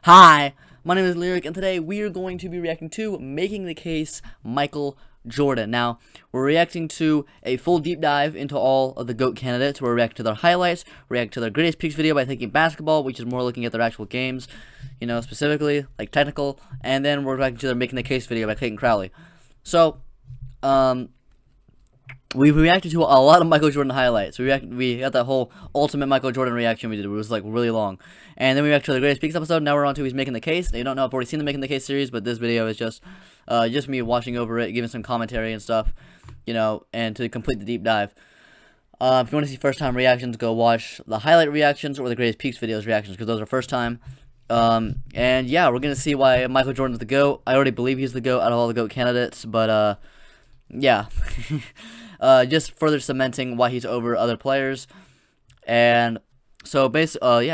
Hi, my name is Lyric, and today we are going to be reacting to Making the Case Michael Jordan. Now, we're reacting to a full deep dive into all of the GOAT candidates. We're reacting to their highlights, react to their greatest peaks video by thinking basketball, which is more looking at their actual games, specifically, like technical, and then we're reacting to their Making the Case video by Clayton Crowley. So, we reacted to a lot of Michael Jordan highlights. We got that whole ultimate Michael Jordan reaction we did. It was like really long. And then we reacted to the Greatest Peaks episode. Now we're on to He's Making the Case. Now, you don't know, I've already seen the Making the Case series, but this video is just me watching over it, giving some commentary and stuff, and to complete the deep dive. If you want to see first time reactions, go watch the highlight reactions or the Greatest Peaks videos reactions, because those are first time. And yeah, we're going to see why Michael Jordan's the GOAT. I already believe he's the GOAT out of all the GOAT candidates, but yeah. Just further cementing why he's over other players. And so basically,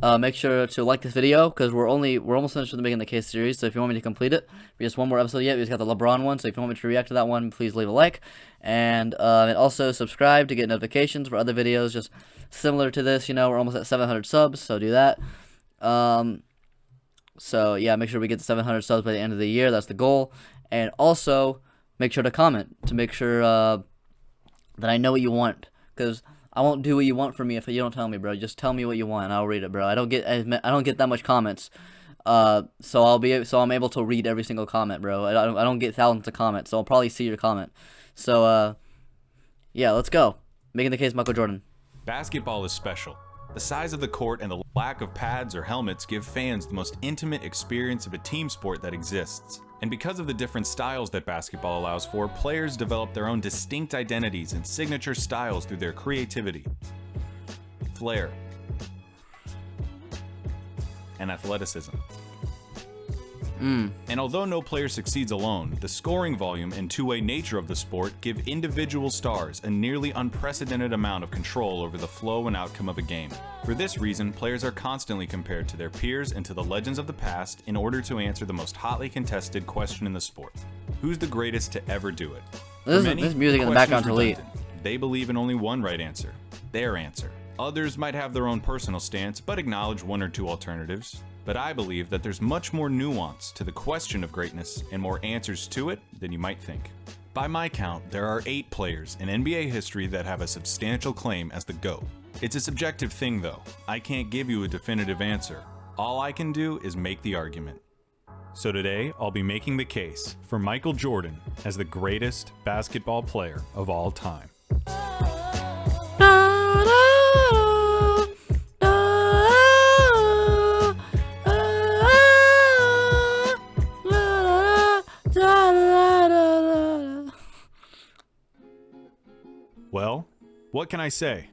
make sure to like this video, because we're almost finished with the Making the Case series. So if you want me to complete it, we just one more episode yet. We just got the LeBron one. So if you want me to react to that one, please leave a like, and also subscribe to get notifications for other videos just similar to this. We're almost at 700 subs, so do that. So yeah, make sure we get to 700 subs by the end of the year. That's the goal. And also, make sure to comment to make sure that I know what you want, because I won't do what you want from me if you don't tell me, bro. Just tell me what you want, and I'll read it, bro. I don't get that much comments, so I'm able to read every single comment, bro. I don't get thousands of comments, so I'll probably see your comment. So yeah, let's go. Making the Case, Michael Jordan. Basketball is special. The size of the court and the lack of pads or helmets give fans the most intimate experience of a team sport that exists. And because of the different styles that basketball allows for, players develop their own distinct identities and signature styles through their creativity, flair, and athleticism. And although no player succeeds alone, the scoring volume and two-way nature of the sport give individual stars a nearly unprecedented amount of control over the flow and outcome of a game. For this reason, players are constantly compared to their peers and to the legends of the past in order to answer the most hotly contested question in the sport: who's the greatest to ever do it? This music in the background to lead. They believe in only one right answer, their answer. Others might have their own personal stance, but acknowledge one or two alternatives. But I believe that there's much more nuance to the question of greatness and more answers to it than you might think. By my count, there are 8 players in NBA history that have a substantial claim as the GOAT. It's a subjective thing though. I can't give you a definitive answer. All I can do is make the argument. So today, I'll be making the case for Michael Jordan as the greatest basketball player of all time. Well, what can I say?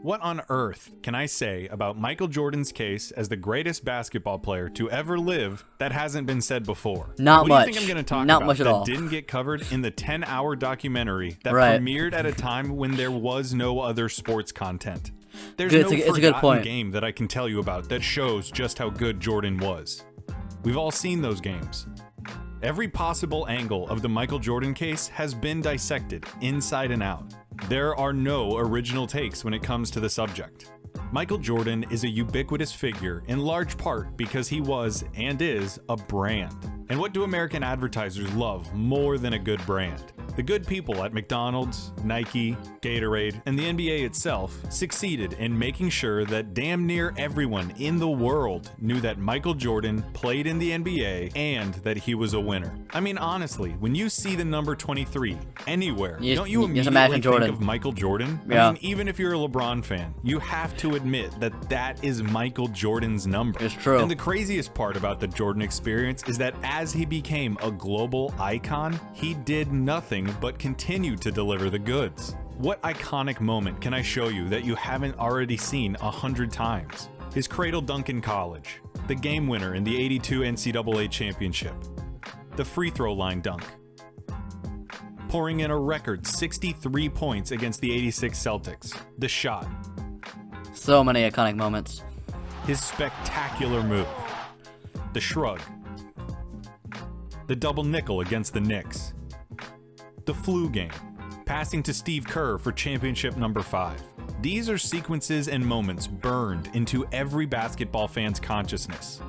What on earth can I say about Michael Jordan's case as the greatest basketball player to ever live that hasn't been said before? Not much. What do you think I'm going to talk Not about much at that all. Didn't get covered in the 10-hour documentary that Right. premiered at a time when there was no other sports content? There's Good, no it's a good forgotten point. game that I can tell you about that shows just how good Jordan was. We've all seen those games. Every possible angle of the Michael Jordan case has been dissected inside and out. There are no original takes when it comes to the subject. Michael Jordan is a ubiquitous figure in large part because he was and is a brand. And what do American advertisers love more than a good brand? The good people at McDonald's, Nike, Gatorade, and the NBA itself succeeded in making sure that damn near everyone in the world knew that Michael Jordan played in the NBA and that he was a winner. I mean, honestly, when you see the number 23 anywhere, don't you immediately think of Michael Jordan? Yeah. I mean, even if you're a LeBron fan, you have to admit that that is Michael Jordan's number. It's true. And the craziest part about the Jordan experience is that as he became a global icon, he did nothing but continue to deliver the goods. What iconic moment can I show you that you haven't already seen 100 times? His cradle dunk in college, the game winner in the '82 NCAA championship, the free throw line dunk, pouring in a record 63 points against the '86 Celtics, the shot, So many iconic moments. his spectacular move, the shrug, the double nickel against the Knicks, the flu game, passing to Steve Kerr for championship number 5, These are sequences and moments burned into every basketball fan's consciousness.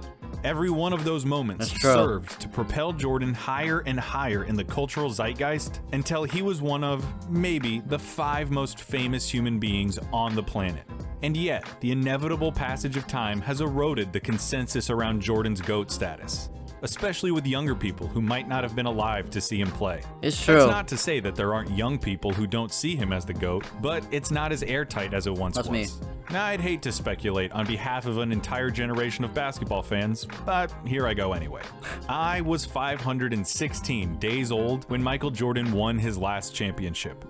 Every one of those moments served to propel Jordan higher and higher in the cultural zeitgeist until he was one of, maybe, the 5 most famous human beings on the planet. And yet, the inevitable passage of time has eroded the consensus around Jordan's GOAT status, especially with younger people who might not have been alive to see him play. It's true. That's not to say that there aren't young people who don't see him as the GOAT, but it's not as airtight as it once was. Me. Now, I'd hate to speculate on behalf of an entire generation of basketball fans, but here I go anyway. I was 516 days old when Michael Jordan won his last championship.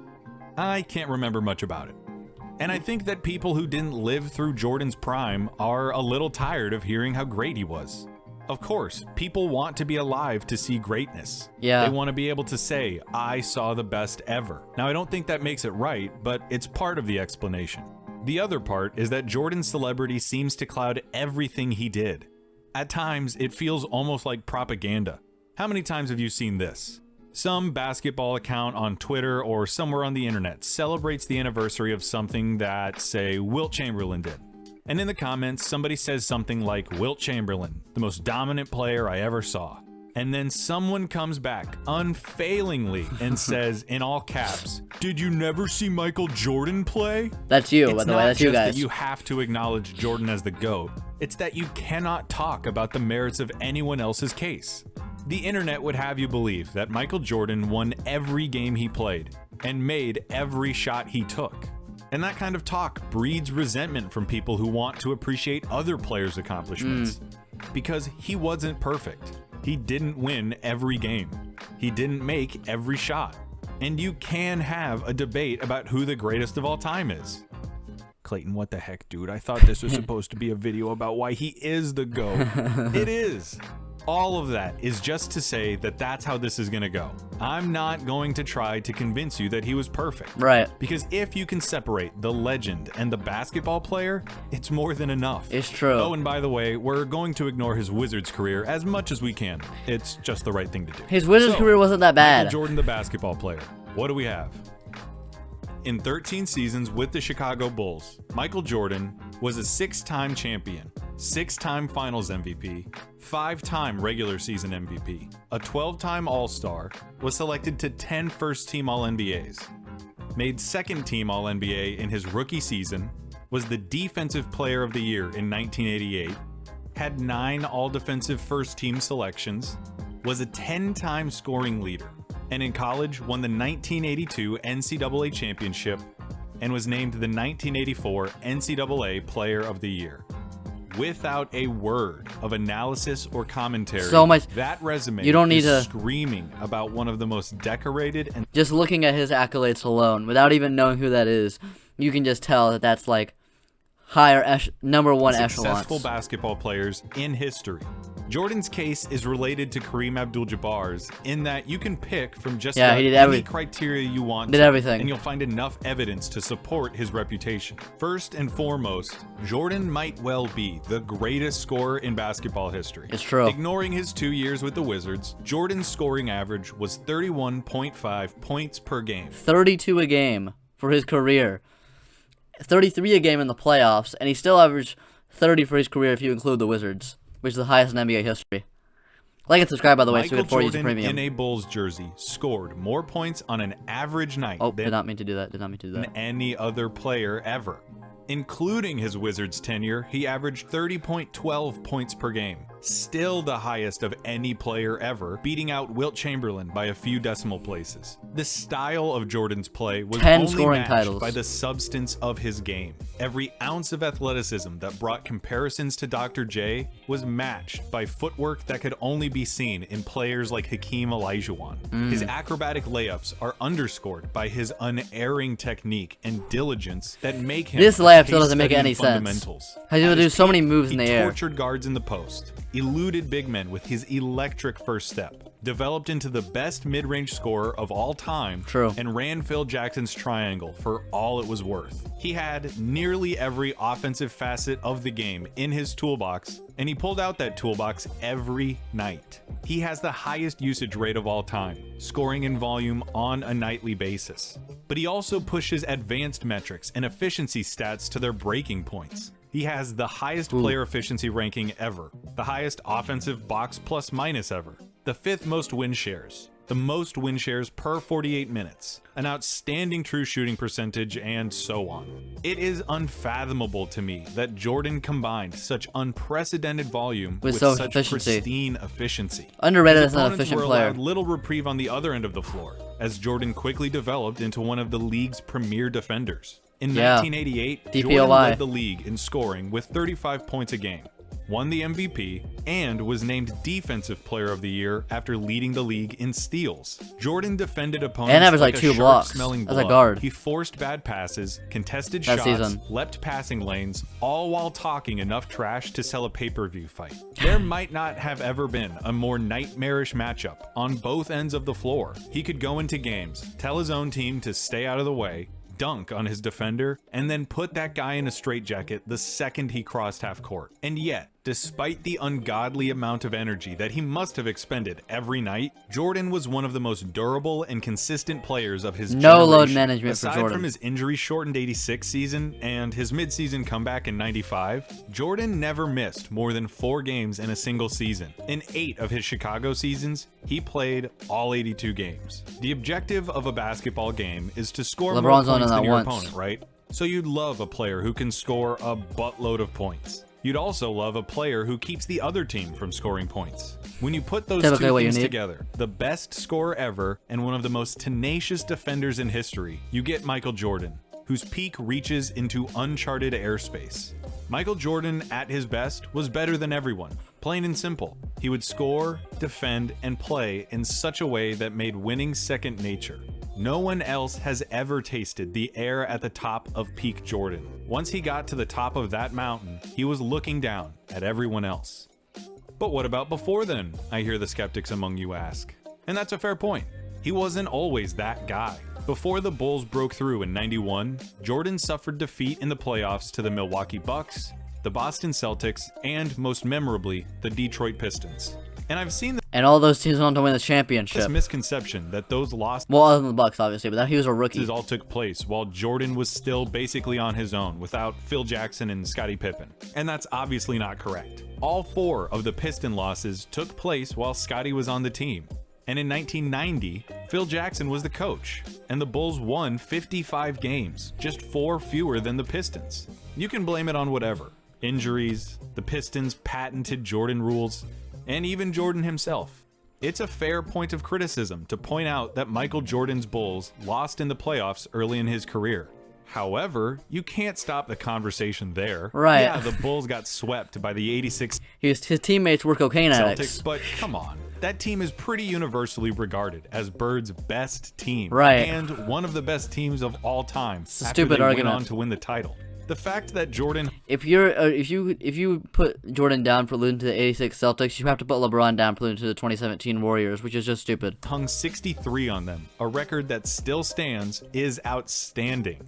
I can't remember much about it. And I think that people who didn't live through Jordan's prime are a little tired of hearing how great he was. Of course, people want to be alive to see greatness. Yeah. They want to be able to say, I saw the best ever. Now, I don't think that makes it right, but it's part of the explanation. The other part is that Jordan's celebrity seems to cloud everything he did. At times, it feels almost like propaganda. How many times have you seen this? Some basketball account on Twitter or somewhere on the internet celebrates the anniversary of something that, say, Wilt Chamberlain did. And in the comments, somebody says something like, Wilt Chamberlain, the most dominant player I ever saw. And then someone comes back unfailingly and says, in all caps, did you never see Michael Jordan play? That's you, by the way. That's you guys. It's not just that you have to acknowledge Jordan as the GOAT. It's that you cannot talk about the merits of anyone else's case. The internet would have you believe that Michael Jordan won every game he played and made every shot he took. And that kind of talk breeds resentment from people who want to appreciate other players' accomplishments. Because he wasn't perfect. He didn't win every game. He didn't make every shot. And you can have a debate about who the greatest of all time is. Clayton, what the heck, dude? I thought this was supposed to be a video about why he is the GOAT. It is. All of that is just to say that that's how this is going to go. I'm not going to try to convince you that he was perfect. Right. Because if you can separate the legend and the basketball player, it's more than enough. It's true. Oh, and by the way, we're going to ignore his Wizards career as much as we can. It's just the right thing to do. His Wizards career wasn't that bad. Michael Jordan, the basketball player. What do we have? In 13 seasons with the Chicago Bulls, Michael Jordan was a 6-time champion, 6-time Finals MVP, 5-time regular season MVP, a 12-time All-Star, was selected to 10 first-team All-NBAs, made second-team All-NBA in his rookie season, was the Defensive Player of the Year in 1988, had 9 All-Defensive first-team selections, was a 10-time scoring leader, and in college won the 1982 NCAA championship and was named the 1984 NCAA Player of the Year. Without a word of analysis or commentary, so much. That resume you don't need is to screaming about one of the most decorated and just looking at his accolades alone, without even knowing who that is, you can just tell that that's like higher number one echelon. Successful basketball players in history. Jordan's case is related to Kareem Abdul-Jabbar's in that you can pick from just about any criteria you want and you'll find enough evidence to support his reputation. First and foremost, Jordan might well be the greatest scorer in basketball history. It's true. Ignoring his 2 years with the Wizards, Jordan's scoring average was 31.5 points per game. 32 a game for his career. 33 a game in the playoffs, and he still averaged 30 for his career if you include the Wizards, which is the highest in NBA history. Like and subscribe, by the way, so Michael before you use Jordan premium. in a Bulls jersey scored more points on an average night did not mean to do that. than any other player ever. Including his Wizards tenure, he averaged 30.12 points per game. Still the highest of any player ever, beating out Wilt Chamberlain by a few decimal places. The style of Jordan's play was 10 only scoring matched titles by the substance of his game. Every ounce of athleticism that brought comparisons to Dr. J was matched by footwork that could only be seen in players like Hakeem Olajuwon. His acrobatic layups are underscored by his unerring technique and diligence that make him this layup still doesn't make any sense. How do you do so many moves in the air? He tortured guards in the post, eluded big men with his electric first step, developed into the best mid-range scorer of all time, True. and ran Phil Jackson's triangle for all it was worth. He had nearly every offensive facet of the game in his toolbox, and he pulled out that toolbox every night. He has the highest usage rate of all time, scoring in volume on a nightly basis. But he also pushes advanced metrics and efficiency stats to their breaking points. He has the highest player efficiency ranking ever, the highest offensive box plus minus ever, the 5th most win shares, the most win shares per 48 minutes, an outstanding true shooting percentage, and so on. It is unfathomable to me that Jordan combined such unprecedented volume with such such efficiency. pristine efficiency. Underrated His as an opponents efficient were player. allowed little reprieve on the other end of the floor, as Jordan quickly developed into one of the league's premier defenders. In 1988, Jordan DPOY. led the league in scoring with 35 points a game, won the MVP, and was named Defensive Player of the Year after leading the league in steals. Jordan defended opponents And averaged like a 2 blocks sharp-smelling as a glove. guard. He forced bad passes, contested That shots, season. leapt passing lanes, all while talking enough trash to sell a pay-per-view fight. There might not have ever been a more nightmarish matchup on both ends of the floor. He could go into games, tell his own team to stay out of the way, dunk on his defender, and then put that guy in a straitjacket the second he crossed half court. And yet, despite the ungodly amount of energy that he must have expended every night, Jordan was one of the most durable and consistent players of his No generation. load management for Aside Jordan. from his injury-shortened 86 season and his mid-season comeback in 95, Jordan never missed more than 4 games in a single season. In 8 of his Chicago seasons, he played all 82 games. The objective of a basketball game is to score more LeBron's on points that than your once. opponent, right? So you'd love a player who can score a buttload of points. You'd also love a player who keeps the other team from scoring points. When you put those Typically two what you things need. together, the best scorer ever and one of the most tenacious defenders in history, you get Michael Jordan, whose peak reaches into uncharted airspace. Michael Jordan, at his best, was better than everyone. Plain and simple. He would score, defend, and play in such a way that made winning second nature. No one else has ever tasted the air at the top of peak Jordan. Once he got to the top of that mountain, he was looking down at everyone else. But what about before then? I hear the skeptics among you ask. And that's a fair point. He wasn't always that guy. Before the Bulls broke through in '91, Jordan suffered defeat in the playoffs to the Milwaukee Bucks, the Boston Celtics, and most memorably, the Detroit Pistons. And I've seen And all those teams went on to win the this championship. misconception that those losses Well, other than the Bucks, obviously, but that he was a rookie. all took place while Jordan was still basically on his own without Phil Jackson and Scottie Pippen. And that's obviously not correct. All 4 of the Piston losses took place while Scottie was on the team. And in 1990, Phil Jackson was the coach, and the Bulls won 55 games, just 4 fewer than the Pistons. You can blame it on whatever. Injuries, the Pistons' patented Jordan rules, and even Jordan himself. It's a fair point of criticism to point out that Michael Jordan's Bulls lost in the playoffs early in his career. However, you can't stop the conversation there. Right. Yeah, the Bulls got swept by the 86 His teammates were cocaine addicts. Celtics, but come on. That team is pretty universally regarded as Bird's best team. Right. And one of the best teams of all time. It's a after stupid they argument. went on to win the title. The fact that Jordan If you put Jordan down for losing to the '86 Celtics, you have to put LeBron down for losing to the 2017 Warriors, which is just stupid. hung 63 on them, a record that still stands, is outstanding.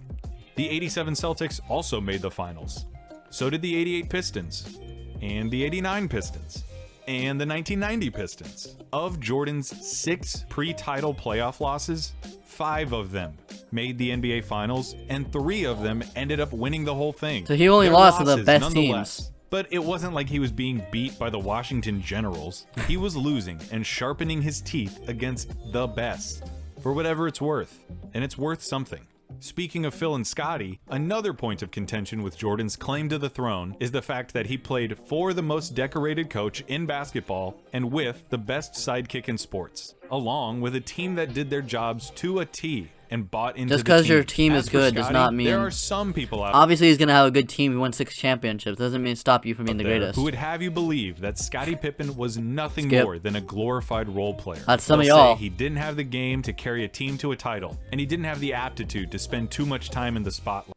The 87 Celtics also made the finals. So did the 88 Pistons, and the 89 Pistons, and the 1990 Pistons. Of Jordan's 6 pre-title playoff losses, 5 of them made the NBA Finals, and 3 of them ended up winning the whole thing. So he only They're lost to the losses, best nonetheless. teams. But it wasn't like he was being beat by the Washington Generals. He was losing and sharpening his teeth against the best, for whatever it's worth. And it's worth something. Speaking of Phil and Scottie, another point of contention with Jordan's claim to the throne is the fact that he played for the most decorated coach in basketball and with the best sidekick in sports, along with a team that did their jobs to a T and bought into Just the 'cause team. your team As is for good does Scottie, not mean- there are some people out Obviously, he's gonna have a good team. He won 6 championships. Doesn't mean stop you from being the there greatest. who would have you believe that Scottie Pippen was nothing Skip. more than a glorified role player. That's some of They'll say y'all. he didn't have the game to carry a team to a title, and he didn't have the aptitude to spend too much time in the spotlight.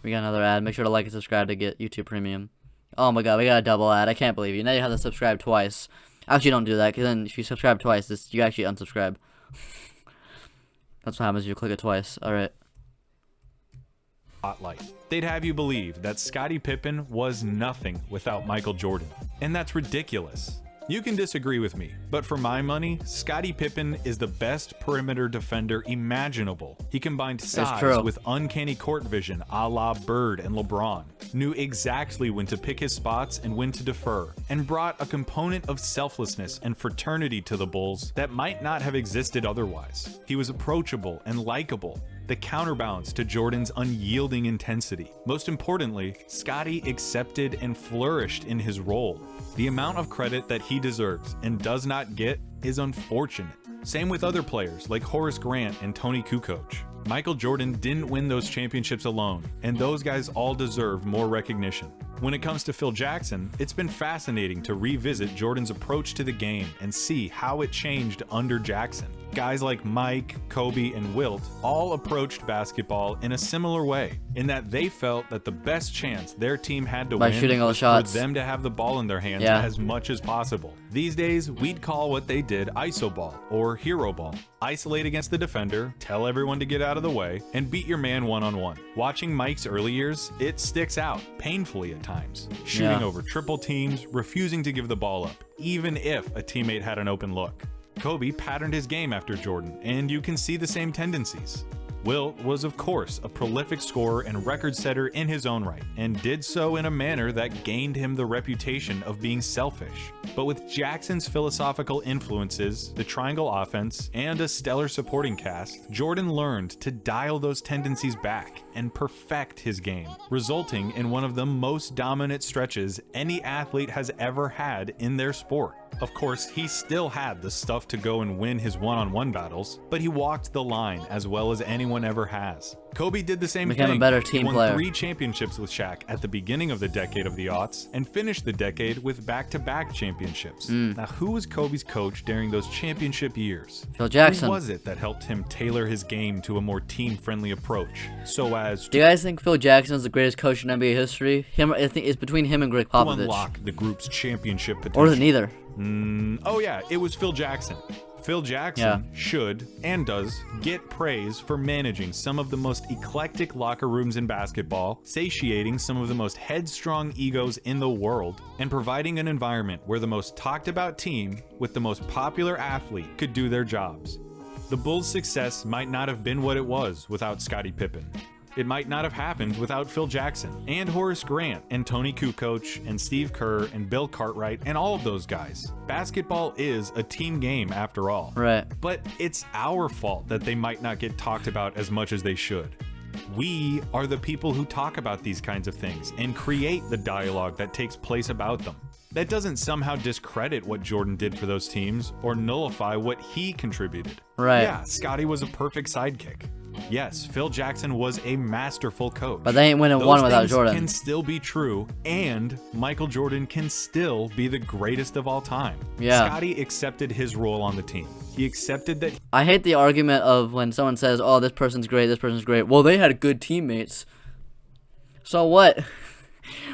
We got another ad. Make sure to like and subscribe to get YouTube Premium. Oh my god, we got a double ad. I can't believe you. Now you have to subscribe twice. Actually, don't do that, because then if you subscribe twice, you actually unsubscribe. That's what happens if you click it twice. Alright. Spotlight. They'd have you believe that Scottie Pippen was nothing without Michael Jordan. And that's ridiculous. You can disagree with me, but for my money, Scottie Pippen is the best perimeter defender imaginable. He combined size with uncanny court vision a la Bird and LeBron, knew exactly when to pick his spots and when to defer, and brought a component of selflessness and fraternity to the Bulls that might not have existed otherwise. He was approachable and likable, the counterbalance to Jordan's unyielding intensity. Most importantly, Scottie accepted and flourished in his role. The amount of credit that he deserves and does not get is unfortunate. Same with other players like Horace Grant and Tony Kukoc. Michael Jordan didn't win those championships alone, and those guys all deserve more recognition. When it comes to Phil Jackson, it's been fascinating to revisit Jordan's approach to the game and see how it changed under Jackson. Guys like Mike, Kobe, and Wilt all approached basketball in a similar way, in that they felt that the best chance their team had to win shooting all the was shots. for them to have the ball in their hands as much as possible. These days, we'd call what they did iso ball or hero ball. Isolate against the defender, tell everyone to get out of the way, and beat your man one-on-one. Watching Mike's early years, it sticks out, painfully at times. Shooting over triple teams, refusing to give the ball up, even if a teammate had an open look. Kobe patterned his game after Jordan, and you can see the same tendencies. Wilt was, of course, a prolific scorer and record setter in his own right, and did so in a manner that gained him the reputation of being selfish. But with Jackson's philosophical influences, the triangle offense, and a stellar supporting cast, Jordan learned to dial those tendencies back and perfect his game, resulting in one of the most dominant stretches any athlete has ever had in their sport. Of course, he still had the stuff to go and win his one-on-one battles, but he walked the line as well as anyone ever has. Kobe did the same thing. Became a better team he won player. 3 championships with Shaq at the beginning of the decade of the aughts, and finished the decade with back-to-back championships. Now, who was Kobe's coach during those championship years? Phil Jackson. Who was it that helped him tailor his game to a more team-friendly approach, so as Do you guys think Phil Jackson is the greatest coach in NBA history? I think it's between him and Greg to Popovich. unlock the group's championship potential? Or is it neither? Oh yeah, it was Phil Jackson. Phil Jackson should, and does, get praise for managing some of the most eclectic locker rooms in basketball, satiating some of the most headstrong egos in the world, and providing an environment where the most talked about team with the most popular athlete could do their jobs. The Bulls' success might not have been what it was without Scottie Pippen. It might not have happened without Phil Jackson, and Horace Grant, and Tony Kukoc, and Steve Kerr, and Bill Cartwright, and all of those guys. Basketball is a team game after all. Right. But it's our fault that they might not get talked about as much as they should. We are the people who talk about these kinds of things and create the dialogue that takes place about them. That doesn't somehow discredit what Jordan did for those teams or nullify what he contributed. Right. Yeah, Scottie was a perfect sidekick. Yes, Phil Jackson was a masterful coach. But they ain't winning Those one without things Jordan. can still be true, and Michael Jordan can still be the greatest of all time. Yeah. Scottie accepted his role on the team. He accepted that I hate the argument of when someone says, oh, this person's great, this person's great. Well, they had good teammates. So what?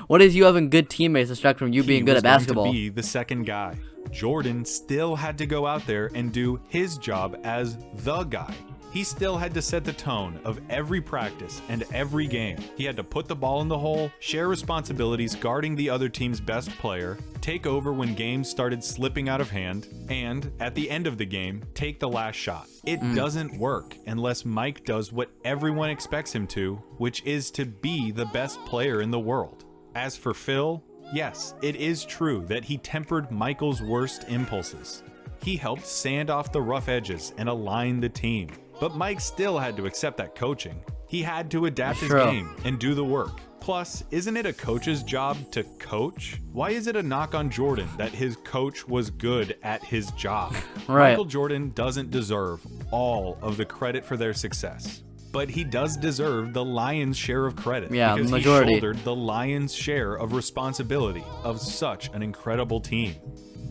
What is you having good teammates distract from you being good at basketball? He was going to be the second guy. Jordan still had to go out there and do his job as the guy. He still had to set the tone of every practice and every game. He had to put the ball in the hole, share responsibilities guarding the other team's best player, take over when games started slipping out of hand, and, at the end of the game, take the last shot. It doesn't work unless Mike does what everyone expects him to, which is to be the best player in the world. As for Phil, yes, it is true that he tempered Michael's worst impulses. He helped sand off the rough edges and align the team. But Mike still had to accept that coaching. He had to adapt his game and do the work. Plus, isn't it a coach's job to coach? Why is it a knock on Jordan that his coach was good at his job? Right. Michael Jordan doesn't deserve all of the credit for their success. But he does deserve the lion's share of credit. Yeah, because majority. he shouldered the lion's share of responsibility of such an incredible team.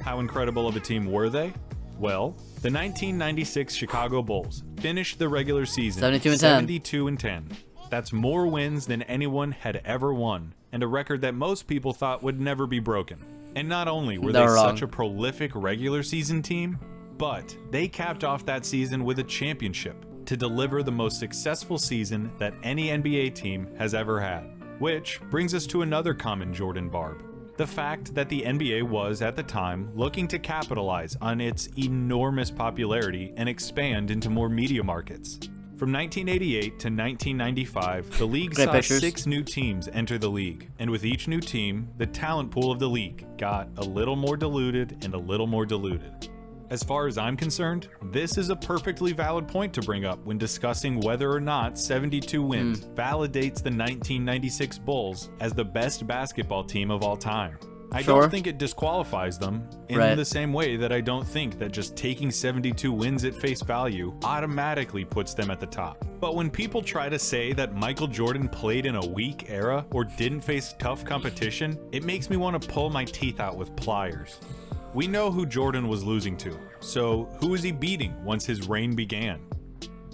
How incredible of a team were they? Well, the 1996 Chicago Bulls finished the regular season 72-10. That's more wins than anyone had ever won, and a record that most people thought would never be broken. And not only were They're they wrong. such a prolific regular season team, but they capped off that season with a championship to deliver the most successful season that any NBA team has ever had. Which brings us to another common Jordan barb. The fact that the NBA was, at the time, looking to capitalize on its enormous popularity and expand into more media markets. From 1988 to 1995, the league Great saw pictures. 6 new teams enter the league, and with each new team, the talent pool of the league got a little more diluted and a little more diluted. As far as I'm concerned, this is a perfectly valid point to bring up when discussing whether or not 72 wins validates the 1996 Bulls as the best basketball team of all time. I Sure. don't think it disqualifies them in Right. the same way that I don't think that just taking 72 wins at face value automatically puts them at the top. But when people try to say that Michael Jordan played in a weak era or didn't face tough competition, it makes me want to pull my teeth out with pliers. We know who Jordan was losing to, so who was he beating once his reign began?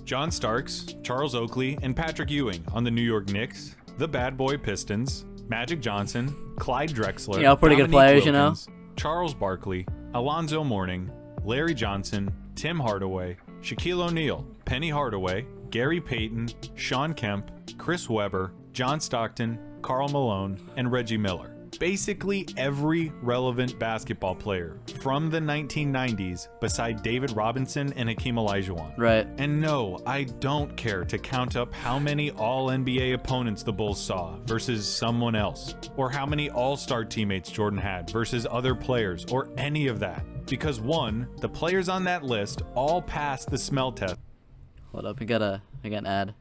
John Starks, Charles Oakley, and Patrick Ewing on the New York Knicks, the Bad Boy Pistons, Magic Johnson, Clyde Drexler, You know, pretty good Dominique players, you know? Wilkins, Charles Barkley, Alonzo Mourning, Larry Johnson, Tim Hardaway, Shaquille O'Neal, Penny Hardaway, Gary Payton, Sean Kemp, Chris Webber, John Stockton, Karl Malone, and Reggie Miller. Basically every relevant basketball player from the 1990s beside David Robinson and Hakeem Olajuwon. Right. And no, I don't care to count up how many All-NBA opponents the Bulls saw versus someone else, or how many All-Star teammates Jordan had versus other players, or any of that. Because one, the players on that list all passed the smell test. Hold up, I got an ad.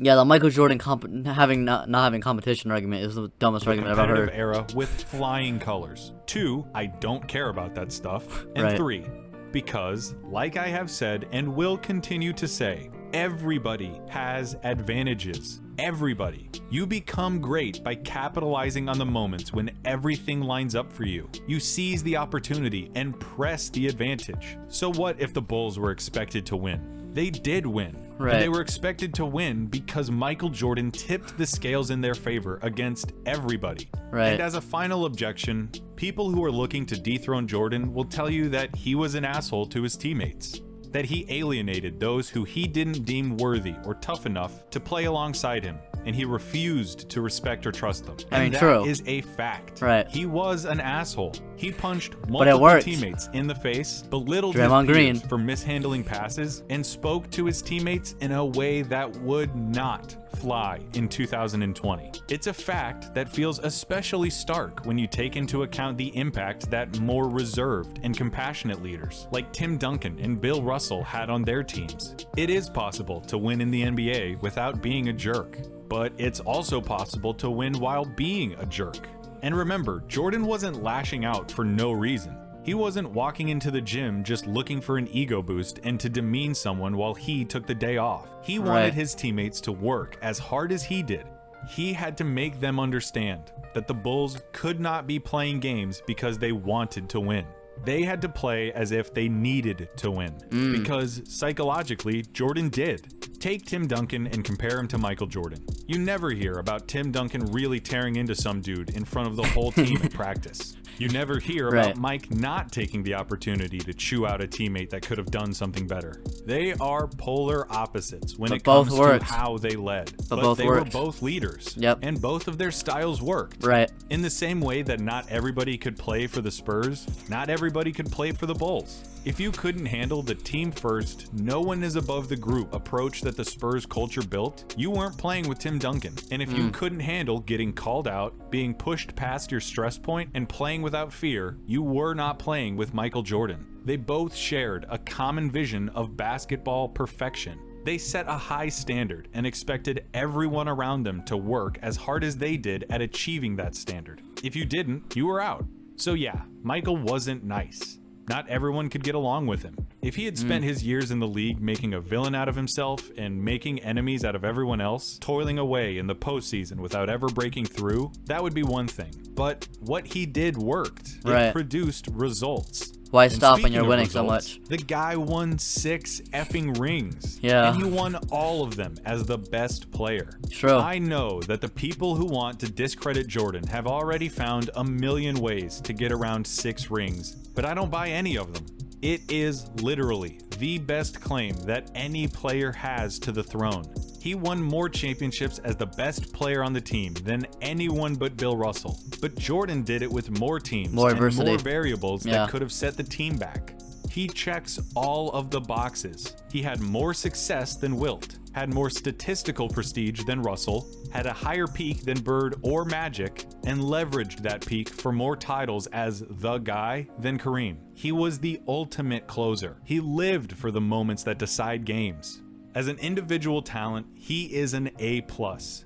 Yeah, the Michael Jordan not having competition argument is the dumbest argument I've ever Competitive heard. era with flying colors. 2, I don't care about that stuff. And Right. 3, because, like I have said and will continue to say, everybody has advantages. Everybody. You become great by capitalizing on the moments when everything lines up for you. You seize the opportunity and press the advantage. So what if the Bulls were expected to win? They did win. Right. And they were expected to win because Michael Jordan tipped the scales in their favor against everybody. Right. And as a final objection, people who are looking to dethrone Jordan will tell you that he was an asshole to his teammates, that he alienated those who he didn't deem worthy or tough enough to play alongside him, and he refused to respect or trust them. I mean, And that true. is a fact. Right. He was an asshole. He punched it multiple worked. teammates in the face, belittled Draymond his Green. peers for mishandling passes, and spoke to his teammates in a way that would not fly in 2020. It's a fact that feels especially stark when you take into account the impact that more reserved and compassionate leaders like Tim Duncan and Bill Russell had on their teams. It is possible to win in the NBA without being a jerk, but it's also possible to win while being a jerk. And remember, Jordan wasn't lashing out for no reason. He wasn't walking into the gym just looking for an ego boost and to demean someone while he took the day off. He wanted Right. his teammates to work as hard as he did. He had to make them understand that the Bulls could not be playing games because they wanted to win. They had to play as if they needed to win, because psychologically, Jordan did. Take Tim Duncan and compare him to Michael Jordan. You never hear about Tim Duncan really tearing into some dude in front of the whole team at practice. You never hear about Right. Mike not taking the opportunity to chew out a teammate that could have done something better. They are polar opposites when But it both comes worked. to how they led. But both they worked. were both leaders. Yep. And both of their styles worked. Right. In the same way that not everybody could play for the Spurs, not everybody could play for the Bulls. If you couldn't handle the team first, no one is above the group approach that the Spurs culture built, you weren't playing with Tim Duncan. And if you couldn't handle getting called out, being pushed past your stress point, and playing without fear, you were not playing with Michael Jordan. They both shared a common vision of basketball perfection. They set a high standard and expected everyone around them to work as hard as they did at achieving that standard. If you didn't, you were out. So yeah, Michael wasn't nice. Not everyone could get along with him. If he had spent his years in the league making a villain out of himself and making enemies out of everyone else, toiling away in the postseason without ever breaking through, that would be one thing. But what he did worked. Right. It produced results. Why And stop when speaking you're of winning so results, much? The guy won 6 effing rings. Yeah. And he won all of them as the best player. True. I know that the people who want to discredit Jordan have already found a million ways to get around 6 rings, but I don't buy any of them. It is literally the best claim that any player has to the throne. He won more championships as the best player on the team than anyone but Bill Russell. But Jordan did it with more teams More and adversity. more variables Yeah. that could have set the team back. He checks all of the boxes. He had more success than Wilt, had more statistical prestige than Russell, had a higher peak than Bird or Magic, and leveraged that peak for more titles as the guy than Kareem. He was the ultimate closer. He lived for the moments that decide games. As an individual talent, he is an A+,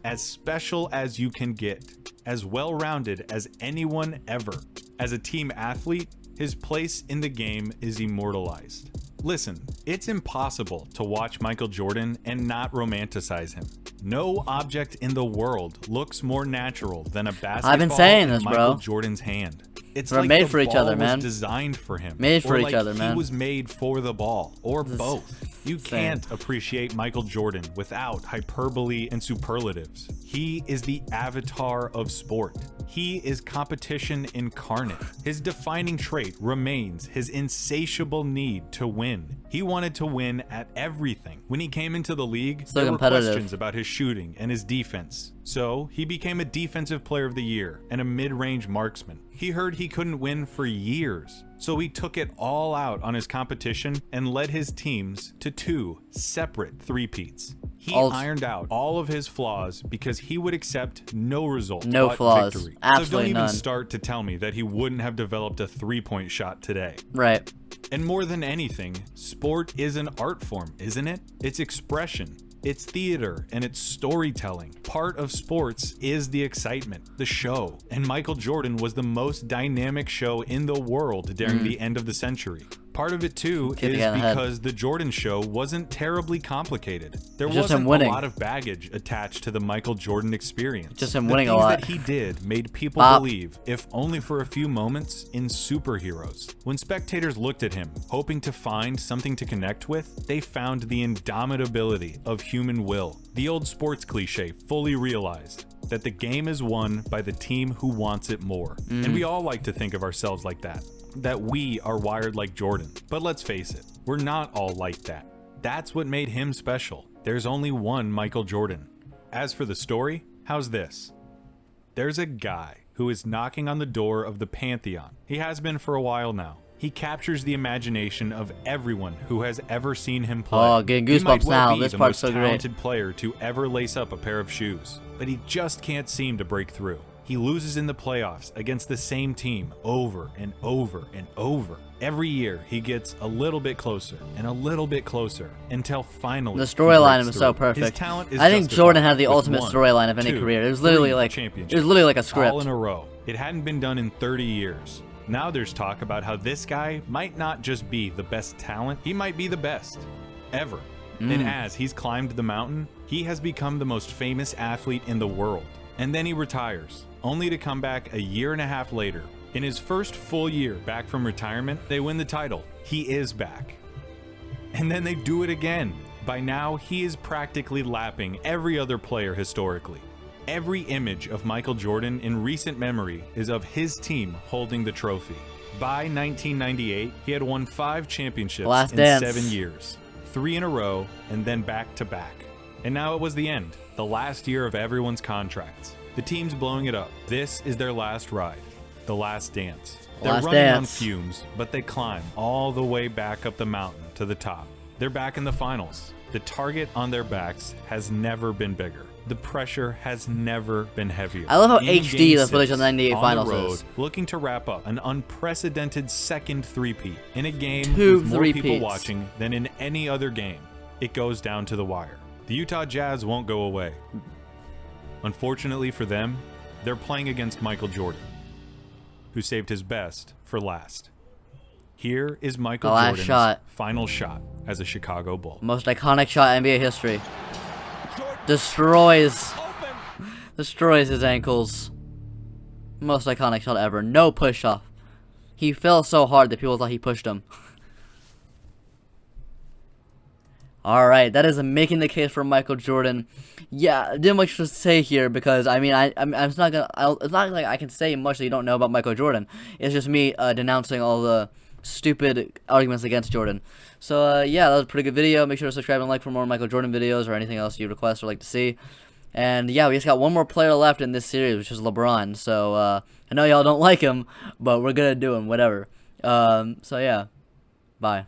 as special as you can get, as well-rounded as anyone ever. As a team athlete, his place in the game is immortalized. Listen, it's impossible to watch Michael Jordan and not romanticize him. No object in the world looks more natural than a basketball I've been saying in this, Michael bro. Jordan's hand. It's We're like made the for each ball other, was man. designed for him. Made for or each like other, man. He was made for the ball, or This is both. You insane. can't appreciate Michael Jordan without hyperbole and superlatives. He is the avatar of sport. He is competition incarnate. His defining trait remains his insatiable need to win. He wanted to win at everything. When he came into the league, So there were competitive. questions about his shooting and his defense. So he became a defensive player of the year and a mid-range marksman. He heard he couldn't win for years, so he took it all out on his competition and led his teams to 2 separate three-peats. He ironed out all of his flaws because he would accept no result No but flaws. victory. So Absolutely don't even none. start to tell me that he wouldn't have developed a three-point shot today. Right. And more than anything, sport is an art form, isn't it? It's expression. It's theater and it's storytelling. Part of sports is the excitement, the show. And Michael Jordan was the most dynamic show in the world during the end of the century. Part of it too Kick the is guy in the head. because the Jordan show wasn't terribly complicated. There It's just him wasn't a winning. lot of baggage attached to the Michael Jordan experience. Just him The winning a things lot. that he did made people Bop. believe, if only for a few moments, in superheroes. When spectators looked at him, hoping to find something to connect with, they found the indomitability of human will. The old sports cliche fully realized that the game is won by the team who wants it more. And we all like to think of ourselves like that we are wired like Jordan. But let's face it, we're not all like that. That's what made him special. There's only one Michael Jordan. As for the story, how's this? There's a guy who is knocking on the door of the Pantheon. He has been for a while now. He captures the imagination of everyone who has ever seen him play. Oh, getting He might goosebumps well now. be This the part's most so great. talented player to ever lace up a pair of shoes, but he just can't seem to break through. He loses in the playoffs against the same team over and over and over. Every year, he gets a little bit closer and a little bit closer until finally The he storyline breaks was so through. His perfect. talent is I think justified Jordan had the with ultimate 1, storyline of any 2, career. It was literally 3 like championships, it was literally like a script. all in a row. It hadn't been done in 30 years. Now there's talk about how this guy might not just be the best talent, he might be the best ever. And as he's climbed the mountain, he has become the most famous athlete in the world. And then he retires, only to come back a year and a half later. In his first full year back from retirement, they win the title. He is back. And then they do it again. By now, he is practically lapping every other player historically. Every image of Michael Jordan in recent memory is of his team holding the trophy. By 1998, he had won 5 championships Last in Dance. 7 years, 3 in a row, and then back to back. And now it was the end, the last year of everyone's contracts. The team's blowing it up. This is their last ride, the last dance. They're Last running on dance. fumes, but they climb all the way back up the mountain to the top. They're back in the finals. The target on their backs has never been bigger. The pressure has never been heavier. I love how In HD Game the footage 6, of the 98 on finals the road, is. looking to wrap up an unprecedented second three-peat in a game 2 with more people three-peats. watching than in any other game. It goes down to the wire. The Utah Jazz won't go away. Unfortunately for them, they're playing against Michael Jordan, who saved his best for last. Here is Michael The last Jordan's shot. final shot as a Chicago Bull. Most iconic shot in NBA history. Destroys his ankles. Most iconic shot ever. No push off. He fell so hard that people thought he pushed him. Alright, that is making the case for Michael Jordan. Yeah, I didn't much to say here because I mean I'm it's not like I can say much that you don't know about Michael Jordan. It's just me denouncing all the stupid arguments against Jordan. So yeah, that was a pretty good video. Make sure to subscribe and like for more Michael Jordan videos or anything else you request or like to see. And yeah, we just got one more player left in this series, which is LeBron. So I know y'all don't like him, but we're gonna do him, whatever. So yeah, bye.